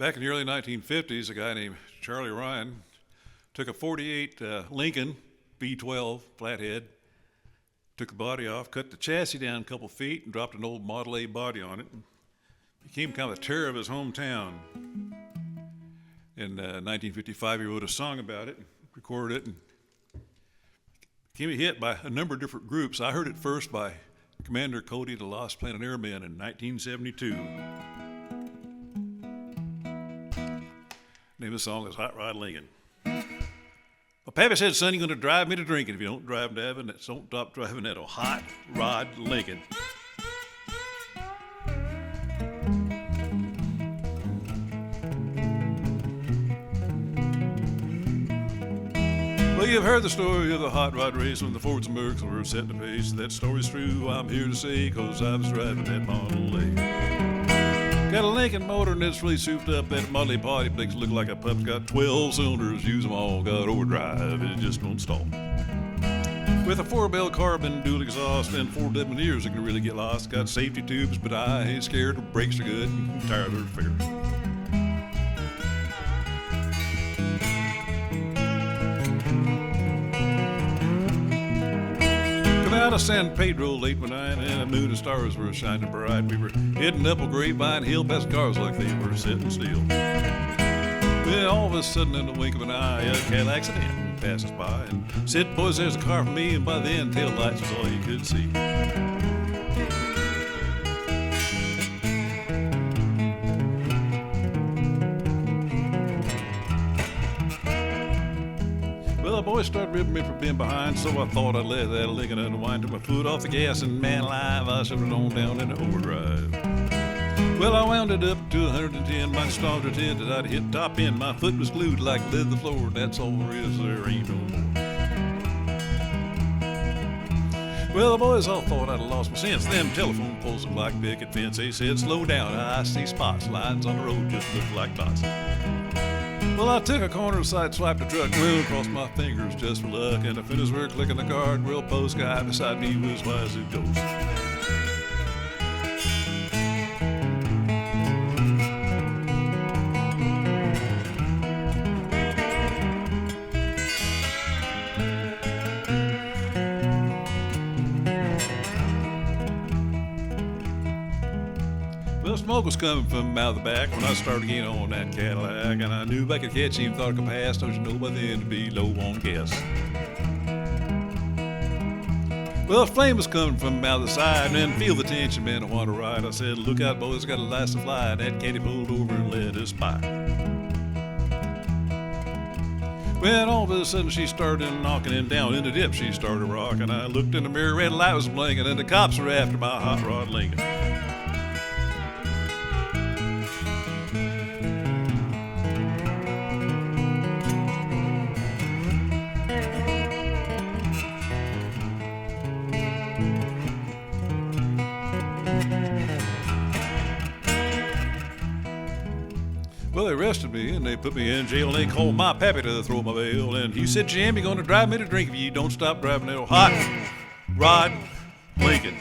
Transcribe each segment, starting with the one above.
Back in the early 1950s, a guy named Charlie Ryan took a 48 Lincoln B12 flathead, took the body off, cut the chassis down a couple feet, and dropped an old Model A body on it. Became kind of the terror of his hometown. In 1955, he wrote a song about it, recorded it, and became a hit by a number of different groups. I heard it first by Commander Cody, the Lost Planet Airmen, in 1972. The name of the song is Hot Rod Lincoln. Well, Pappy said, son, you're going to drive me to drinking. If you don't don't stop driving that Hot Rod Lincoln. Well, you've heard the story of the hot rod race when the Fords and Mercs were setting the pace. That story's true, I'm here to say, 'cause I was driving that Model A. Got a Lincoln motor and it's really souped up. That Model A body makes it look like a pup's got 12 cylinders. Use them all, got overdrive, it just don't stall. With a 4-bell carbon, dual exhaust, and 4 dead ears, it can really get lost. Got safety tubes, but I ain't scared. The brakes are good, tires are fair. Out of San Pedro late one night, and the moon and stars were shining bright. We were heading up a grapevine hill past cars like they were sitting still. Then all of a sudden, in the wink of an eye, a Cadillac sedan passes by and said, boys, there's a car for me. And by then, tail lights was all you could see. The boys started ripping me from being behind, so I thought I'd let that Lincoln unwind. Took my foot off the gas, and man alive, I shifted on down in the overdrive. Well, I wound it up to 110, my stars pretended I'd hit top end. My foot was glued like lead to the floor, that's all there is, there ain't no more. Well, the boys all thought I'd lost my sense. Them telephone poles looked like picket fence. They said, slow down, I see spots. Lines on the road just look like dots. Well, I took a corner, side swiped the truck, well, crossed my fingers just for luck, and I finished work clicking the guardrail post. Guy beside me was wise as it goes. Well, smoke was coming from out of the back when I started getting on that Cadillac, and I knew if I could catch him, thought I could pass. Don't you know by then to be low on gas. Well, flame was coming from out of the side, and then feel the tension, man, I want to ride. I said, look out, boys, got a license to fly. That caddy pulled over and let us by. Well, all of a sudden she started knocking, and down in the dip she started rocking. I looked in the mirror, red light was blinking, and the cops were after my hot rod Lincoln. Well, they arrested me and they put me in jail, and they called my pappy to throw my bail. And he said, Jim, you're going to drive me to drink if you don't stop driving that hot rod Lincoln.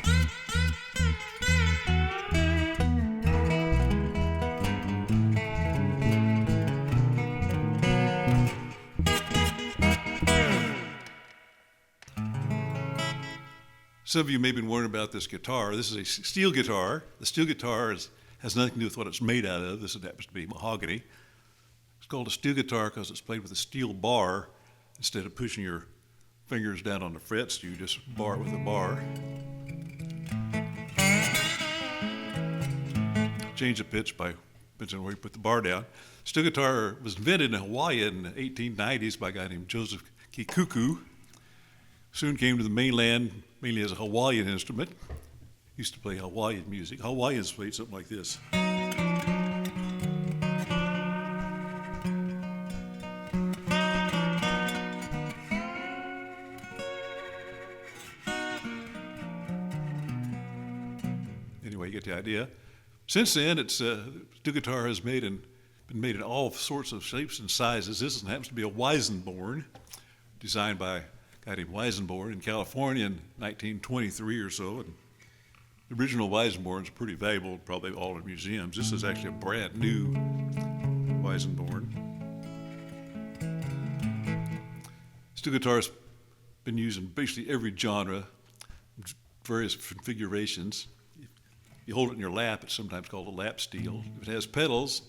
Some of you may have been wondering about this guitar. This is a steel guitar. The steel guitar has nothing to do with what it's made out of. This happens to be mahogany. It's called a steel guitar because it's played with a steel bar. Instead of pushing your fingers down on the frets, you just bar it with a bar. Change the pitch by pitching where you put the bar down. Steel guitar was invented in Hawaii in the 1890s by a guy named Joseph Kikuku. Soon came to the mainland mainly as a Hawaiian instrument. Used to play Hawaiian music. Hawaiians played something like this. Anyway, you get the idea. Since then, steel guitar has been made in all sorts of shapes and sizes. This happens to be a Weisenborn, designed by a guy named Weisenborn in California in 1923 or so. And the original Weisenborns are pretty valuable, probably all in museums. This is actually a brand new Weisenborn. Steel guitar's been used in basically every genre, various configurations. You hold it in your lap, it's sometimes called a lap steel. If it has pedals,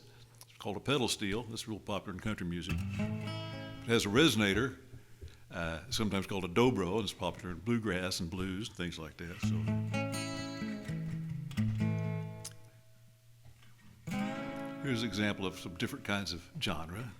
it's called a pedal steel. That's real popular in country music. If it has a resonator, sometimes called a dobro, and it's popular in bluegrass and blues, things like that. So, here's an example of some different kinds of genre.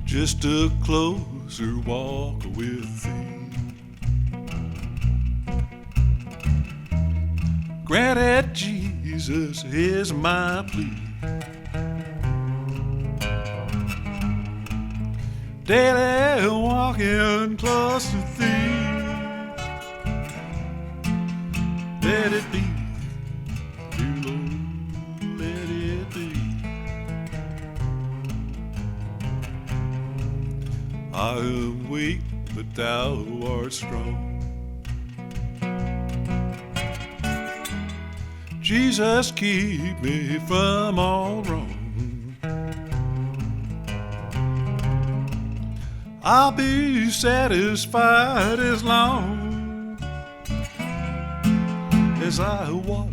Just a closer walk with thee. Granted, Jesus is my plea. Daily walking close to thee. Let it be, dear Lord, let it be. I am weak, but thou art strong. Jesus, keep me from all wrong. I'll be satisfied as long as I walk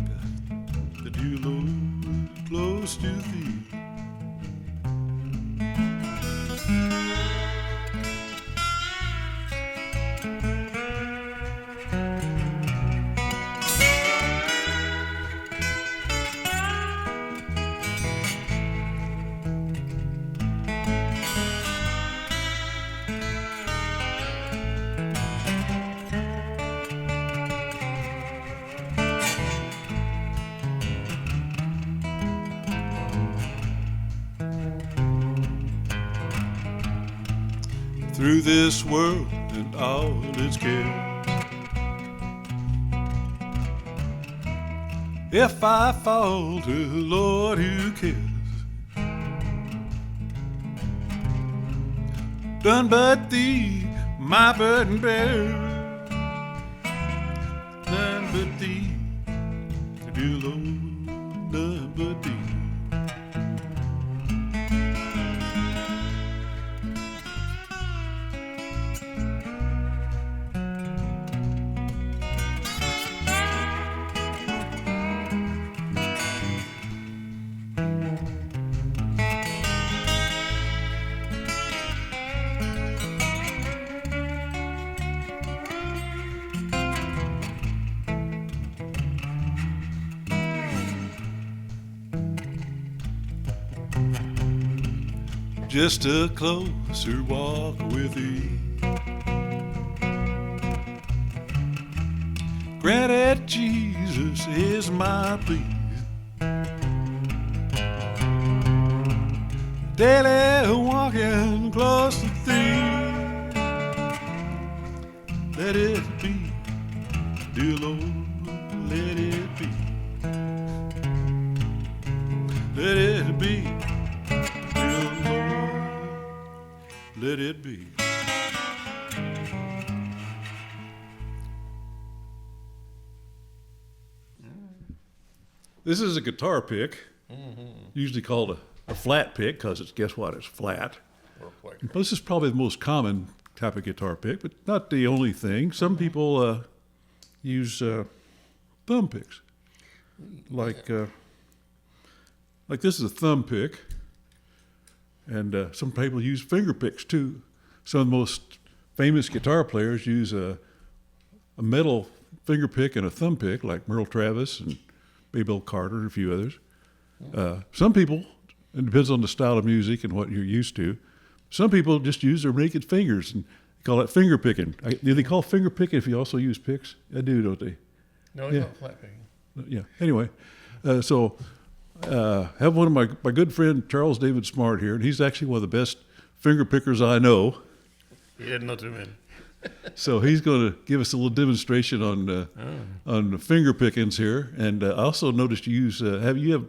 the dear Lord close to thee. Through this world and all its cares, if I falter, Lord, who cares? None but thee, my burden bear. None but thee, dear Lord, none but thee. Just a closer walk with thee. Granted, Jesus is my plea. Daily walking close to thee. Let it be, dear Lord, let it be. Let it be, dear Lord, let it be. This is a guitar pick, usually called a flat pick because it's, guess what, it's flat. This is probably the most common type of guitar pick, but not the only thing. Some people use thumb picks. Like this is a thumb pick, and some people use finger picks too. Some of the most famous guitar players use a metal finger pick and a thumb pick, like Merle Travis and Bill Carter and a few others. Some people, it depends on the style of music and what you're used to, some people just use their naked fingers and call it finger picking. Do they call finger picking if you also use picks? They do, don't they? No, it's not flat picking. Yeah. Anyway, so have one of my good friend Charles David Smart here, and he's actually one of the best finger pickers I know. You didn't know too many. So he's going to give us a little demonstration on the finger pickings here. And I also noticed you use you have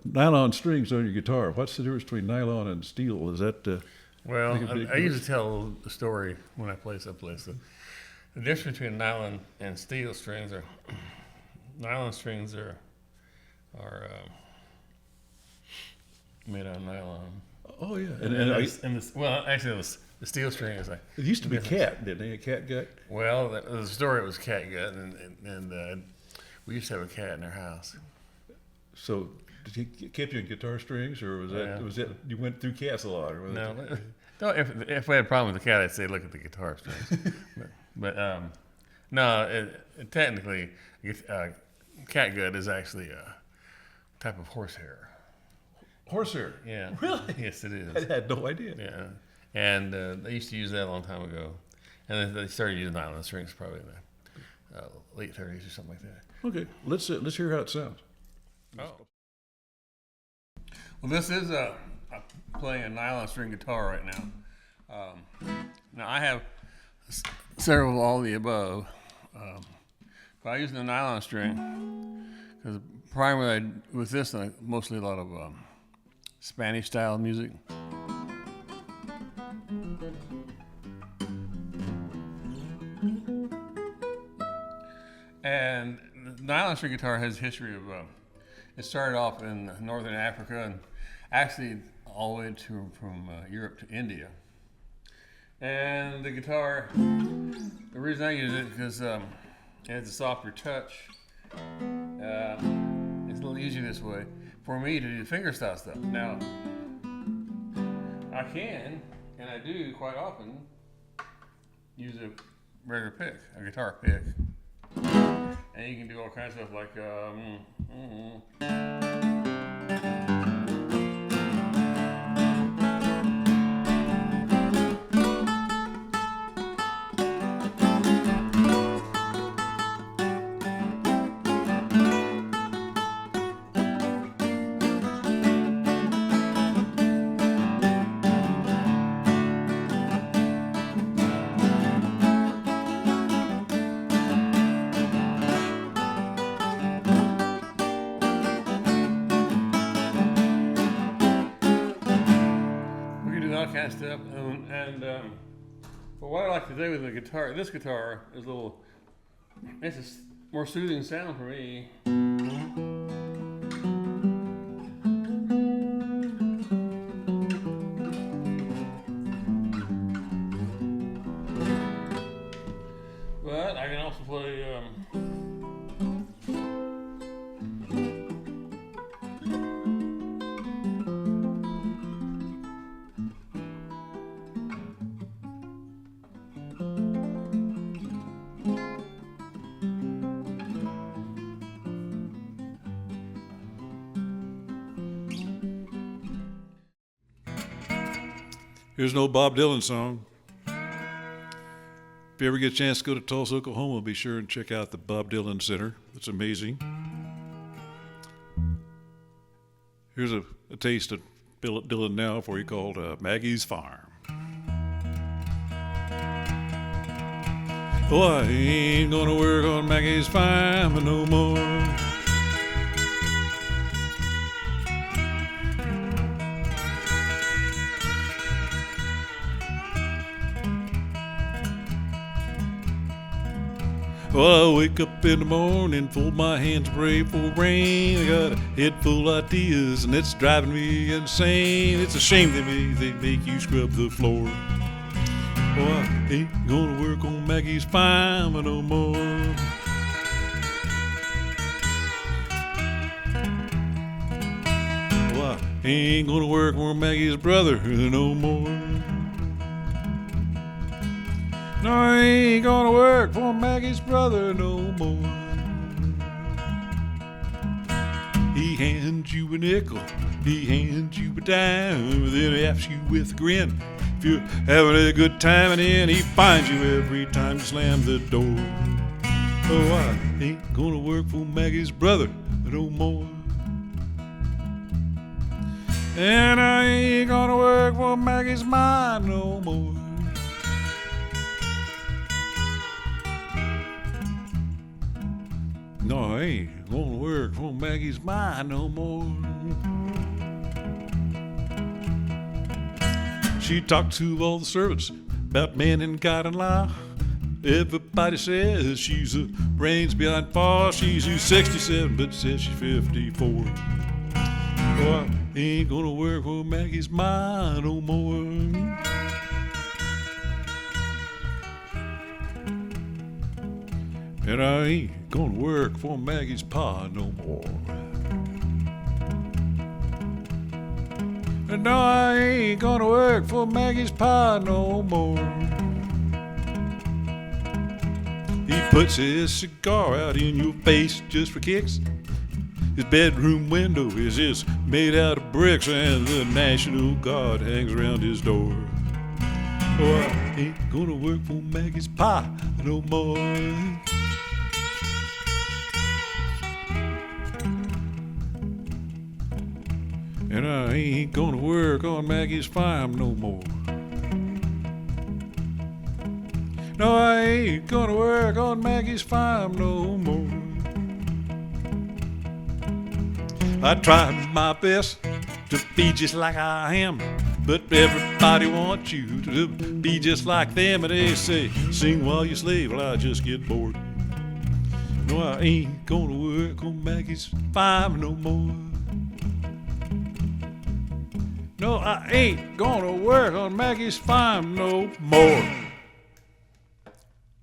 nylon strings on your guitar. What's the difference between nylon and steel? Is that Well, I usually tell the story when I play someplace. The difference between nylon and steel strings are nylon strings are made out of nylon. Oh yeah, Actually, the steel string is like. It used to be cat, didn't it? A cat gut. Well, the story was cat gut, and we used to have a cat in our house. So did he keep you in guitar strings, or was that you went through cats a lot? Or no. If we had a problem with the cat, I'd say look at the guitar strings. No, technically, cat gut is actually a type of horsehair. Horsehair? Yeah. Really? Yes, it is. I had no idea. Yeah. And they used to use that a long time ago. And then they started using nylon strings probably in the late 30s or something like that. Okay, let's hear how it sounds. Oh. Well, this is playing a nylon string guitar right now. Now, I have several of all the above. But I use the nylon string because primarily with this, mostly a lot of Spanish style music. And the nylon string guitar has a history of, it started off in northern Africa and actually all the way from Europe to India. And the guitar, the reason I use it because it has a softer touch. It's a little easier this way for me to do fingerstyle stuff. Now, I can, and I do quite often, use a regular pick, a guitar pick. And you can do all kinds of stuff like, kind of stuff, but what I like to do with the guitar, this guitar is it's a more soothing sound for me. But I can also play. Here's an old Bob Dylan song. If you ever get a chance to go to Tulsa, Oklahoma, be sure and check out the Bob Dylan Center. It's amazing. Here's a taste of Dylan now for you called Maggie's Farm. Oh, I ain't gonna work on Maggie's farm no more. Well, I wake up in the morning, fold my hands, pray for rain. I got a head full of ideas, and it's driving me insane. It's a shame they make you scrub the floor. Oh, I ain't gonna work on Maggie's farm no more. Oh, I ain't gonna work for Maggie's brother no more. No, I ain't gonna work for Maggie's brother no more. He hands you a nickel, he hands you a dime, then he asks you with a grin if you're having a good time, and then he finds you every time you slam the door. Oh, I ain't gonna work for Maggie's brother no more. And I ain't gonna work for Maggie's Ma no more. No, I ain't gonna work for Maggie's Ma no more. She talked to all the servants about men and God and law. Everybody says she's a brains beyond par. She's 67, but says she's 54. Oh, I ain't gonna work for Maggie's Ma no more. And I ain't gonna work for Maggie's Pa no more. And no, I ain't gonna work for Maggie's Pa no more. He puts his cigar out in your face just for kicks. His bedroom window is just made out of bricks, and the National Guard hangs around his door. Oh, I ain't gonna work for Maggie's Pa no more. And I ain't gonna work on Maggie's farm no more. No, I ain't gonna work on Maggie's farm no more. I tried my best to be just like I am, but everybody wants you to be just like them, and they say, sing while you slave. Well, I just get bored. No, I ain't gonna work on Maggie's farm no more. No, I ain't gonna work on Maggie's farm no more.